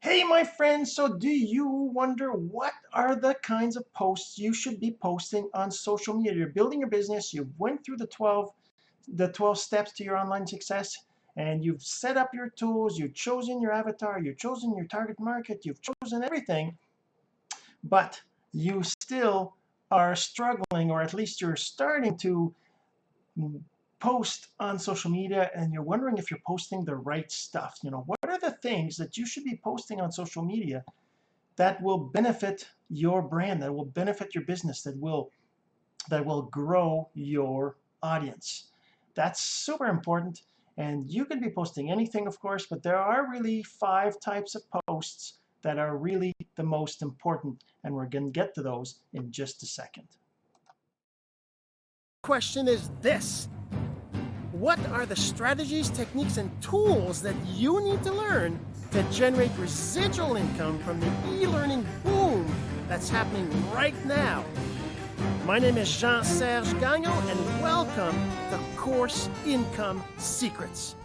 Hey my friends, so do you wonder what are the kinds of posts you should be posting on social media? You're building your business, you went through the 12 steps to your online success, and you've set up your tools, you've chosen your avatar, you've chosen your target market, you've chosen everything, but you still are struggling, or at least you're starting to post on social media and you're wondering if you're posting the right stuff. What are the things that you should be posting on social media that will benefit your brand, that will benefit your business, that will grow your audience? That's super important. And you can be posting anything, of course, but there are really 5 types of posts that are really the most important, and we're going to get to those in just a second. Question is this: what are the strategies, techniques, and tools that you need to learn to generate residual income from the e-learning boom that's happening right now? My name is Jean-Serge and welcome to Course Income Secrets.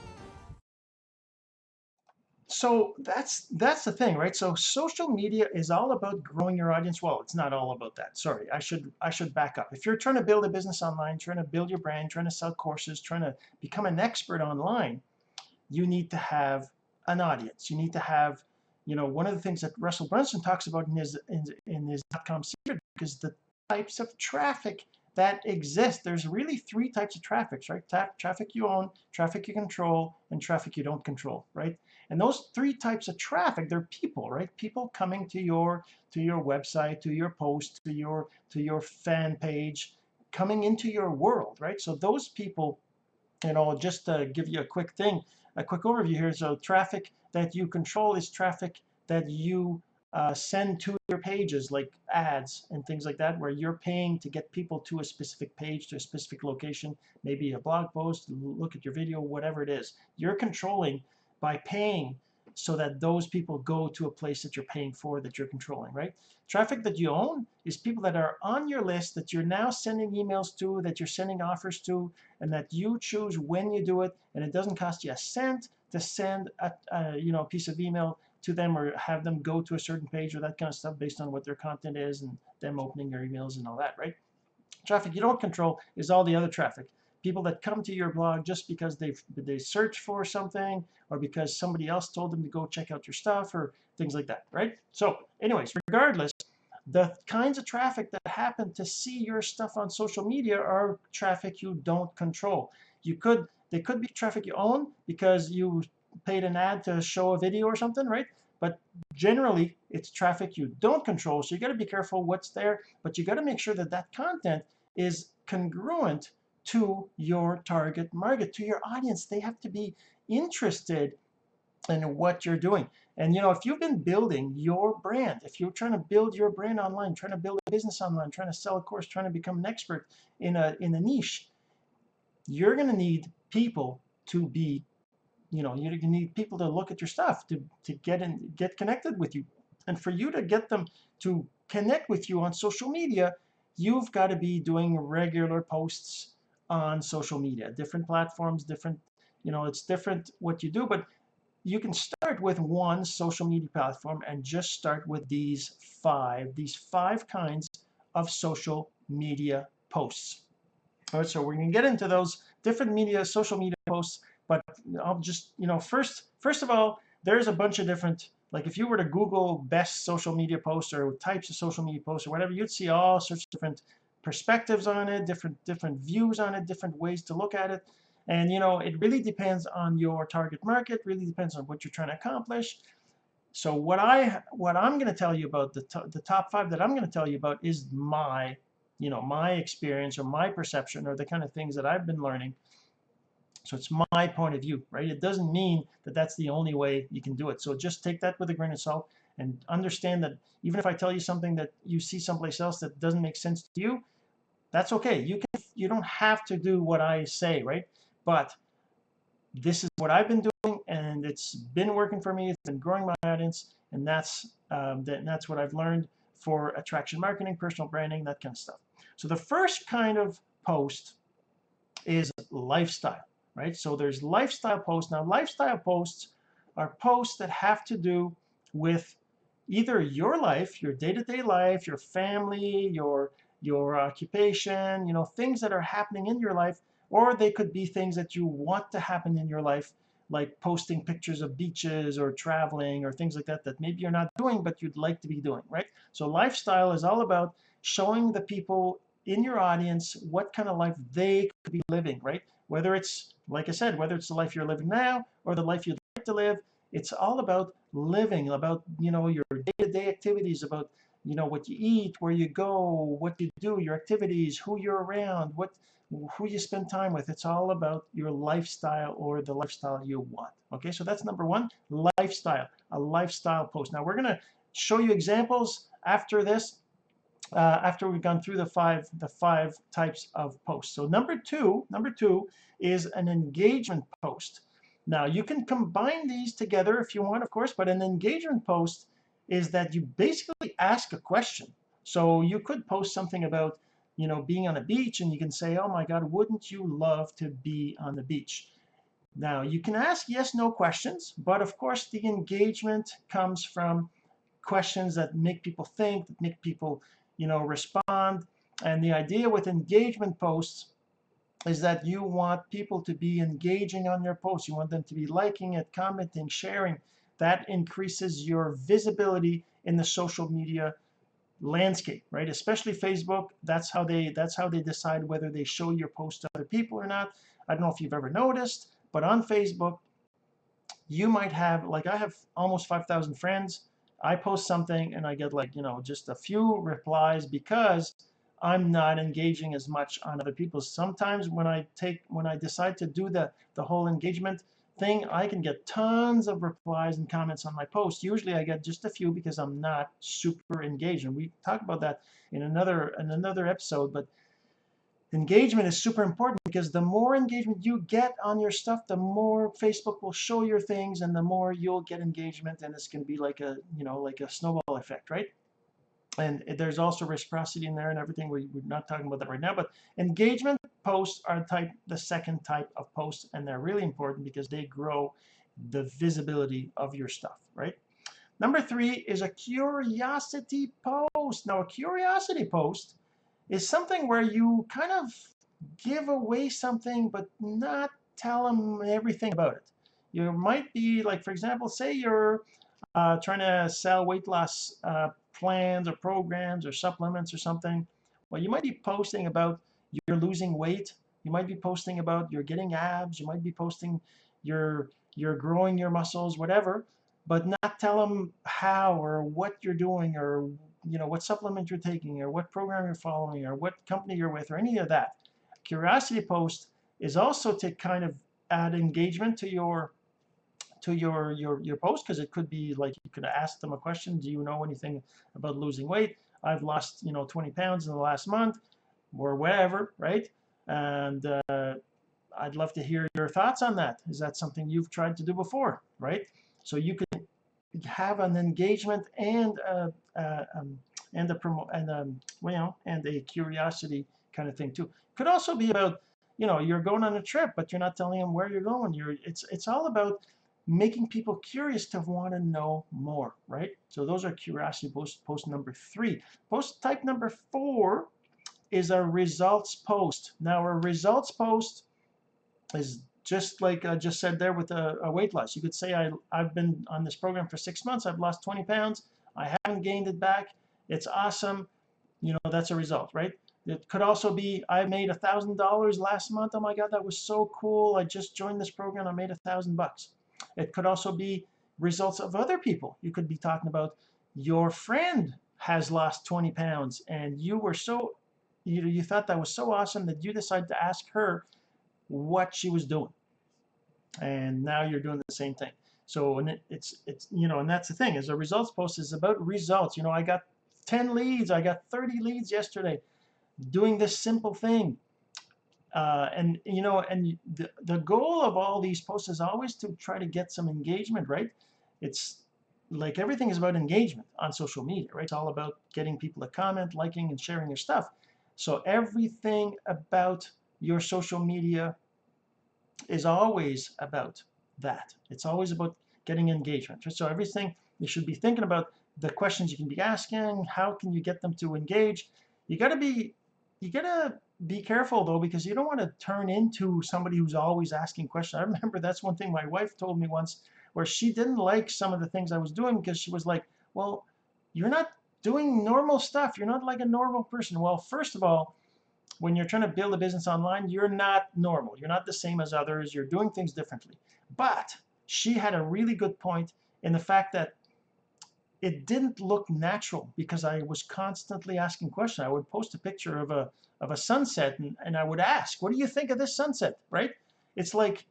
So that's the thing, right? So social media is all about growing your audience. Well, it's not all about that. Sorry, I should back up. If you're trying to build a business online, trying to build your brand, trying to sell courses, trying to become an expert online, you need to have an audience. You need to have, one of the things that Russell Brunson talks about in his .com secret is the types of traffic that exist. There's really 3 types of traffic, right? Traffic you own, traffic you control, and traffic you don't control, right? And those 3 types of traffic, they're people, right? People coming to your website, to your post, to your fan page, coming into your world, right? So those people, just to give you a quick overview here. So traffic that you control is traffic that you send to your pages, like ads and things like that, where you're paying to get people to a specific page, to a specific location, maybe a blog post, look at your video, whatever it is. You're controlling by paying so that those people go to a place that you're paying for, that you're controlling, right? Traffic that you own is people that are on your list that you're now sending emails to, that you're sending offers to, and that you choose when you do it, and it doesn't cost you a cent to send a piece of email to them or have them go to a certain page or that kind of stuff based on what their content is and them opening your emails and all that, right? Traffic you don't control is all the other traffic. People that come to your blog just because they search for something, or because somebody else told them to go check out your stuff, or things like that, right? So anyways, regardless, the kinds of traffic that happen to see your stuff on social media are traffic you don't control. They could be traffic you own because you paid an ad to show a video or something, right? But generally, it's traffic you don't control. So you got to be careful what's there, but you got to make sure that that content is congruent to your target market, to your audience. They have to be interested in what you're doing. And if you've been building your brand, if you're trying to build your brand online, trying to build a business online, trying to sell a course, trying to become an expert in a niche, you're going to need people to be, you need people to look at your stuff, to get connected with you. And for you to get them to connect with you on social media, you've got to be doing regular posts on social media, different platforms, different, it's different what you do, but you can start with one social media platform and just start with these five kinds of social media posts. All right, so we're going to get into those different social media posts, but I'll just, first of all, there's a bunch of different, like if you were to Google best social media posts or types of social media posts or whatever, you'd see all sorts of different perspectives on it, different views on it, different ways to look at it. And it really depends on your target market, really depends on what you're trying to accomplish. So what I'm going to tell you about, the top 5 that I'm going to tell you about, is my experience or my perception or the kind of things that I've been learning. So it's my point of view, right? It doesn't mean that that's the only way you can do it. So just take that with a grain of salt and understand that even if I tell you something that you see someplace else that doesn't make sense to you, that's okay. You don't have to do what I say, right? But this is what I've been doing, and it's been working for me. It's been growing my audience, and that's what I've learned for attraction marketing, personal branding, that kind of stuff. So the first kind of post is lifestyle, right? So there's lifestyle posts. Now, lifestyle posts are posts that have to do with either your life, your day-to-day life, your family, your occupation, things that are happening in your life, or they could be things that you want to happen in your life, like posting pictures of beaches or traveling or things like that that maybe you're not doing but you'd like to be doing, right? So lifestyle is all about showing the people in your audience what kind of life they could be living, right? Whether it's, like I said, whether it's the life you're living now or the life you'd like to live, it's all about living, about your day-to-day activities, about what you eat, where you go, what you do, your activities, who you're around, who you spend time with. It's all about your lifestyle or the lifestyle you want. Okay, so that's number one, lifestyle, a lifestyle post. Now we're going to show you examples after this, after we've gone through the five types of posts. So number two is an engagement post. Now you can combine these together if you want, of course, but an engagement post is that you basically ask a question. So you could post something about, being on a beach, and you can say, oh my God, wouldn't you love to be on the beach? Now you can ask yes, no questions, but of course the engagement comes from questions that make people think, that make people, respond. And the idea with engagement posts is that you want people to be engaging on your posts. You want them to be liking it, commenting, sharing. That increases your visibility in the social media landscape, right? Especially Facebook. That's how they decide whether they show your post to other people or not. I don't know if you've ever noticed, but on Facebook, you might have, like, I have almost 5,000 friends. I post something and I get, like, just a few replies because I'm not engaging as much on other people's. Sometimes when I decide to do the whole engagement thing, I can get tons of replies and comments on my post. Usually I get just a few because I'm not super engaged. And we talk about that in another episode, but engagement is super important because the more engagement you get on your stuff, the more Facebook will show your things and the more you'll get engagement, and it's going to be like a snowball effect, right? And there's also reciprocity in there and everything. We're not talking about that right now, but engagement posts are the second type of posts, and they're really important because they grow the visibility of your stuff, right? Number three is a curiosity post. Now, a curiosity post is something where you kind of give away something but not tell them everything about it. You might be, like, for example, say you're trying to sell weight loss plans or programs or supplements or something. Well, you might be posting about you're losing weight. You might be posting about you're getting abs. You might be posting you're growing your muscles, whatever, but not tell them how or what you're doing or what supplement you're taking or what program you're following or what company you're with or any of that. Curiosity post is also to kind of add engagement to your post, because it could be like you could ask them a question. Do you know anything about losing weight? I've lost 20 pounds in the last month or whatever, right? And I'd love to hear your thoughts on that. Is that something you've tried to do before, right? So you could have an engagement and a promo and a curiosity kind of thing too. Could also be about you're going on a trip, but you're not telling them where you're going. It's all about making people curious to want to know more, right? So those are curiosity post number three. Post type number four is a results post. Now a results post is just like I just said there with a weight loss. You could say I've been on this program for 6 months. I've lost 20 pounds. I haven't gained it back. It's awesome. That's a result, right? It could also be I made $1,000 last month. Oh my God, that was so cool. I just joined this program. I made $1,000. It could also be results of other people. You could be talking about your friend has lost 20 pounds and you were so, you thought that was so awesome that you decided to ask her what she was doing, and now you're doing the same thing. So, and it's and that's the thing, is a results post is about results. I got 10 leads, I got 30 leads yesterday doing this simple thing. And the goal of all these posts is always to try to get some engagement, right? It's like everything is about engagement on social media, right? It's all about getting people to comment, liking, and sharing your stuff. So everything about your social media is always about that. It's always about getting engagement. So everything You should be thinking about the questions you can be asking. How can you get them to engage? You got to be careful though, because you don't want to turn into somebody who's always asking questions. I remember that's one thing my wife told me once, where she didn't like some of the things I was doing, because she was like, well, you're not doing normal stuff. You're not like a normal person. Well, first of all, when you're trying to build a business online, you're not normal. You're not the same as others. You're doing things differently. But she had a really good point in the fact that it didn't look natural, because I was constantly asking questions. I would post a picture of a sunset, and I would ask, what do you think of this sunset, right? It's like,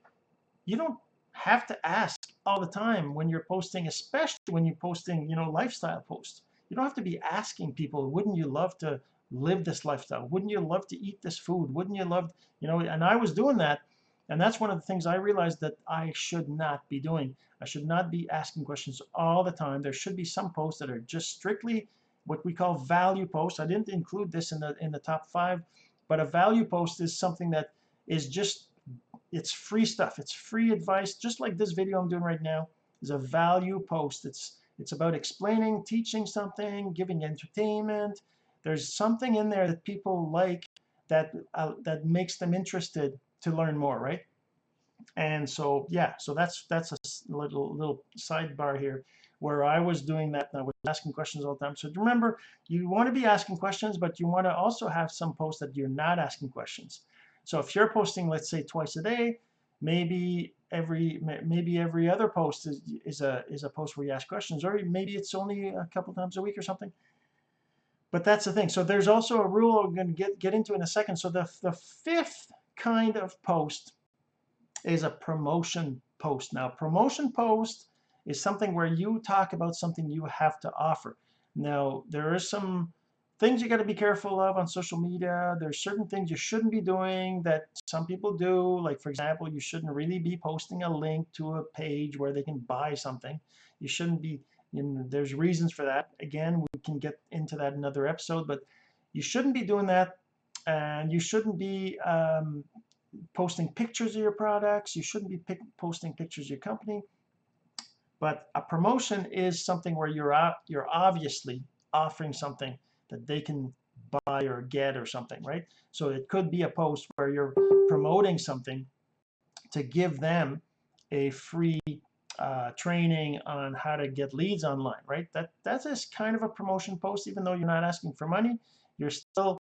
you don't have to ask all the time when you're posting, especially when you're posting, lifestyle posts. You don't have to be asking people, wouldn't you love to live this lifestyle? Wouldn't you love to eat this food? Wouldn't you love, and I was doing that. And that's one of the things I realized that I should not be doing. I should not be asking questions all the time. There should be some posts that are just strictly what we call value posts. I didn't include this in the top 5, but a value post is something that is just, it's free stuff. It's free advice, just like this video I'm doing right now is a value post. It's about explaining, teaching something, giving entertainment. There's something in there that people like, that makes them interested to learn more, right? And so, yeah, so that's a little sidebar here, where I was doing that and I was asking questions all the time. So remember, you want to be asking questions, but you want to also have some posts that you're not asking questions. So if you're posting, let's say twice a day, maybe every other post is a post where you ask questions, or maybe it's only a couple times a week or something. But that's the thing. So there's also a rule we're going to get into in a second. So the 5th kind of post is a promotion post. Now, promotion post is something where you talk about something you have to offer. Now, there are some things you got to be careful of on social media. There's certain things you shouldn't be doing that some people do. Like, for example, you shouldn't really be posting a link to a page where they can buy something. You shouldn't be, there's reasons for that. Again, we can get into that in another episode, but you shouldn't be doing that. And you shouldn't be posting pictures of your products. You shouldn't be posting pictures of your company. But a promotion is something where you're obviously offering something that they can buy or get or something, right? So it could be a post where you're promoting something to give them a free training on how to get leads online, right? That is kind of a promotion post. Even though you're not asking for money, you're still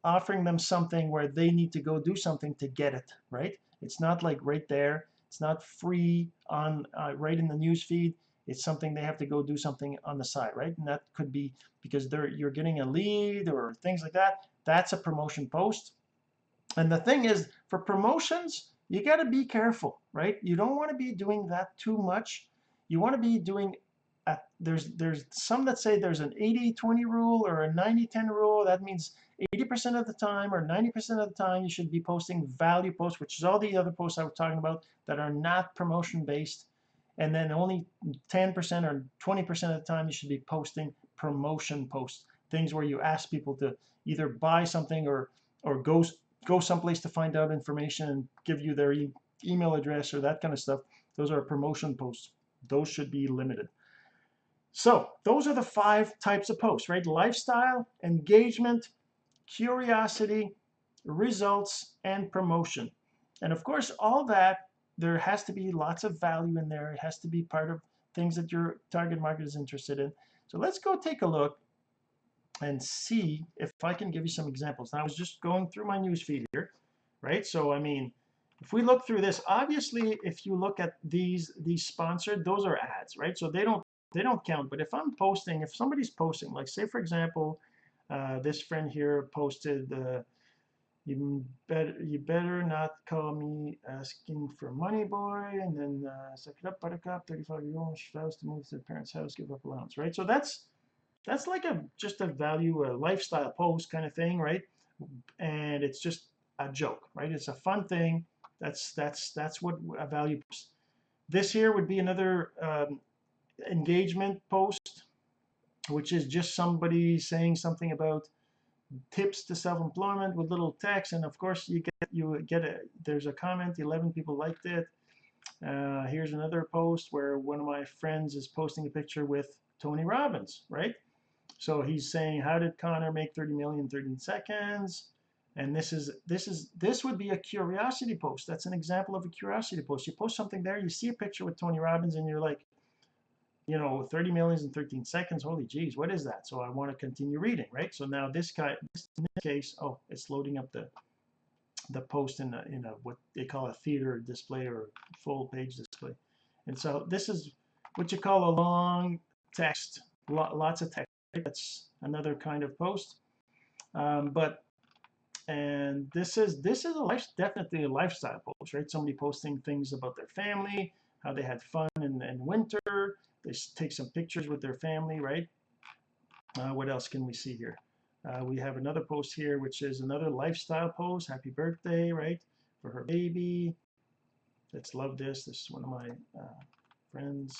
offering them something where they need to go do something to get it, right? It's not like right there. It's not free on right in the news feed. It's something they have to go do something on the side, right? And that could be because you're getting a lead or things like that. That's a promotion post. And the thing is, for promotions, you got to be careful, right? You don't want to be doing that too much. You want to be doing there's some that say there's an 80-20 rule or a 90-10 rule. That means 80% of the time or 90% of the time you should be posting value posts, which is all the other posts I was talking about that are not promotion based. And then only 10% or 20% of the time you should be posting promotion posts, things where you ask people to either buy something or go someplace to find out information and give you their email address or that kind of stuff. Those are promotion posts. Those should be limited. So those are the 5 types of posts, right? Lifestyle, engagement, curiosity, results, and promotion. And of course, all that, there has to be lots of value in there. It has to be part of things that your target market is interested in. So let's go take a look and see if I can give you some examples. Now, I was just going through my news feed here, right? So, I mean, if we look through this, obviously, if you look at these sponsored, those are ads, right? So they don't count. But if I'm posting, if somebody's posting, like say, for example, this friend here posted, you better not call me asking for money, boy, and then suck it up, buttercup, 35-year-old, she vows to move to the parents' house, give up allowance, right? So that's like just a value, a lifestyle post kind of thing, right? And it's just a joke, right? It's a fun thing. That's what a value post. This here would be another engagement post, which is just somebody saying something about tips to self-employment with little text, and of course you get there's a comment, 11 people liked it. Here's another post where one of my friends is posting a picture with Tony Robbins, right? So he's saying, how did Connor make 30 million in 13 seconds? And this would be a curiosity post. That's an example of a curiosity post. You post something there, you see a picture with Tony Robbins, and you're like, 30 millions in 13 seconds. Holy geez, what is that? So I want to continue reading, right? So now this guy, in this case, oh, it's loading up the post in a what they call a theater display or full page display. And so this is what you call a long text, lots of text. That's another kind of post. And this is definitely a lifestyle post, right? Somebody posting things about their family, how they had fun in winter. They take some pictures with their family, right? What else can we see here? We have another post here, which is another lifestyle post. Happy birthday, right? For her baby. Let's love this. This is one of my friends.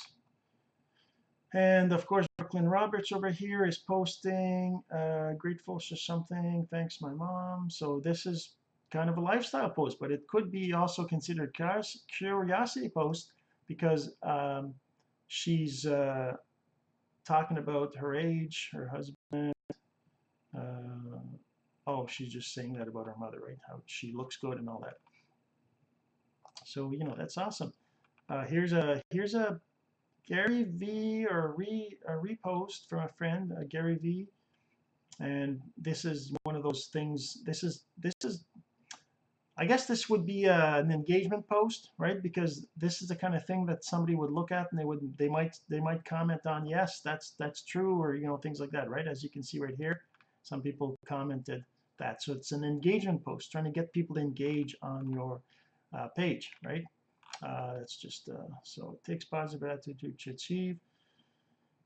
And of course, Brooklyn Roberts over here is posting, grateful for something, thanks my mom. So this is kind of a lifestyle post, but it could be also considered curiosity post because she's talking about her age, her husband. Oh, she's just saying that about her mother, right? How she looks good and all that. So, that's awesome. Here's a Gary V or a repost from a friend, Gary V. And this is one of those things. This is I guess this would be an engagement post, right? Because this is the kind of thing that somebody would look at and they might comment on, yes, that's true, or things like that, right? As you can see right here, some people commented that. So it's an engagement post, trying to get people to engage on your page, right? It's just so it takes positive attitude to achieve.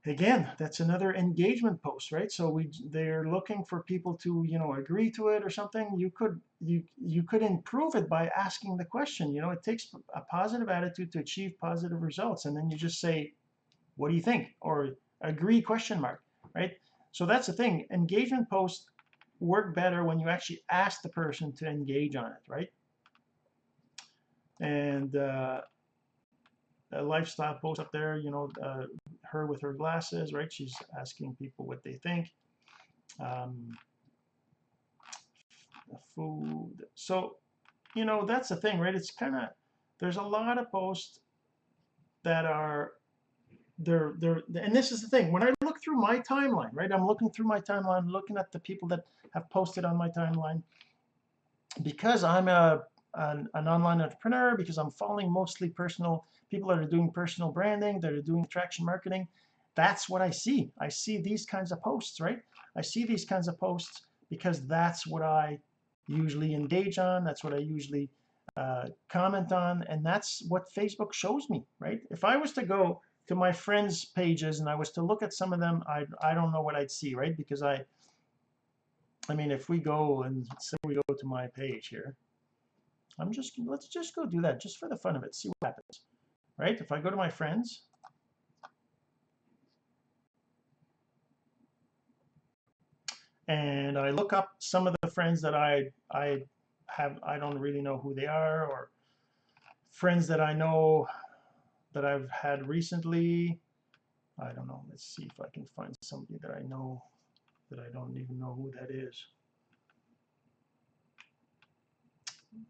Again, that's another engagement post, right? So they're looking for people to agree to it or something. You could improve it by asking the question. It takes a positive attitude to achieve positive results, and then you just say, what do you think, or agree question mark, right? So that's the thing. Engagement posts work better when you actually ask the person to engage on it, right? And a lifestyle post up there, her with her glasses, right? She's asking people what they think. Food. So, that's the thing, right? It's kind of, there's a lot of posts that are, and this is the thing. When I look through my timeline, right? I'm looking through my timeline, looking at the people that have posted on my timeline. Because I'm an online entrepreneur, because I'm following mostly people that are doing personal branding, that are doing attraction marketing, that's what I see. I see these kinds of posts, right? I see these kinds of posts because that's what I usually engage on. That's what I usually comment on. And that's what Facebook shows me, right? If I was to go to my friends' pages and I was to look at some of them, I don't know what I'd see, right? Because I mean, if we go and say we go to my page here, let's just go do that just for the fun of it, see what happens, right? If I go to my friends, and I look up some of the friends that I don't really know who they are, or friends that I know that I've had recently. I don't know. Let's see if I can find somebody that I know that I don't even know who that is.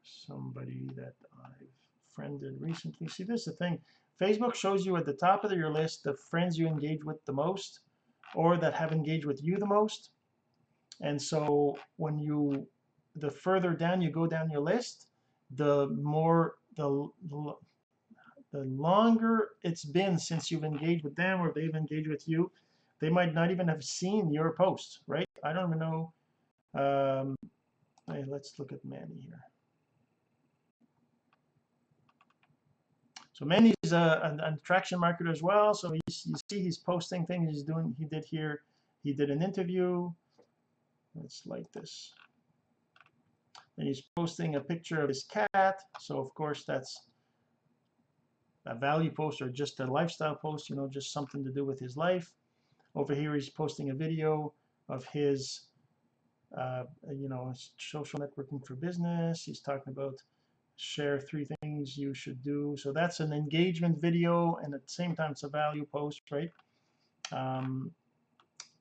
Somebody that I've friended recently. See, this is the thing. Facebook shows you at the top of your list the friends you engage with the most, or that have engaged with you the most. And so the further down you go down your list, the longer it's been since you've engaged with them or they've engaged with you. They might not even have seen your post, right? I don't even know. Hey, let's look at Manny here. So Manny's an attraction marketer as well. So you see he's posting things he did an interview. Let's like this. And he's posting a picture of his cat. So of course that's a value post or just a lifestyle post, just something to do with his life. Over here he's posting a video of his social networking for business. He's talking about share 3 things you should do. So that's an engagement video, and at the same time, it's a value post, right?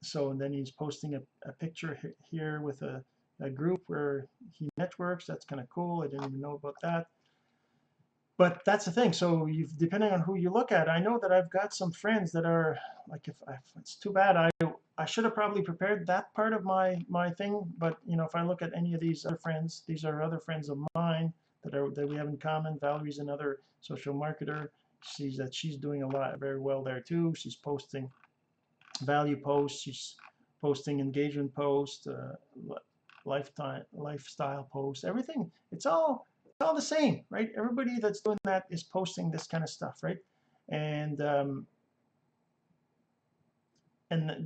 So and then he's posting a picture here with a group where he networks. That's kind of cool. I didn't even know about that. But that's the thing. So you've, depending on who you look at, I know that I've got some friends that are like, if it's too bad, I should have probably prepared that part of my thing. But you know, if I look at any of these other friends, these are other friends of mine that we have in common. Valerie's another social marketer. She's doing a lot very well there too. She's posting value posts. She's posting engagement posts, lifestyle posts, everything. It's all the same, right? Everybody that's doing that is posting this kind of stuff, right? And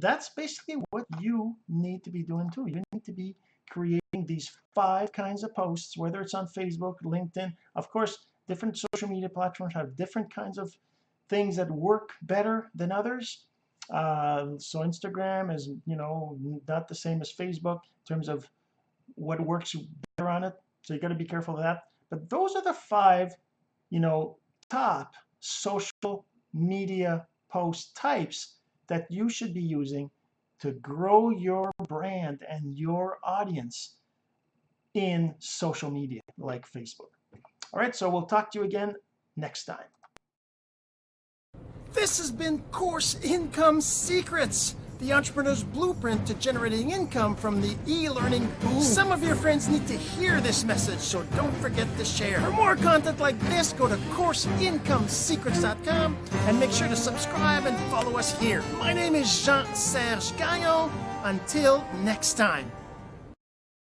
that's basically what you need to be doing too. You need to be creating these 5 kinds of posts, whether it's on Facebook, LinkedIn. Of course, different social media platforms have different kinds of things that work better than others. So Instagram is, you know, not the same as Facebook in terms of what works better on it. So you got to be careful of that. But those are the 5, you know, top social media post types that you should be using to grow your brand and your audience in social media like Facebook. All right, so we'll talk to you again next time. This has been Course Income Secrets, the entrepreneur's blueprint to generating income from the e-learning boom. Some of your friends need to hear this message, so don't forget to share. For more content like this, go to CourseIncomeSecrets.com and make sure to subscribe and follow us here. My name is Jean-Serge. Until next time.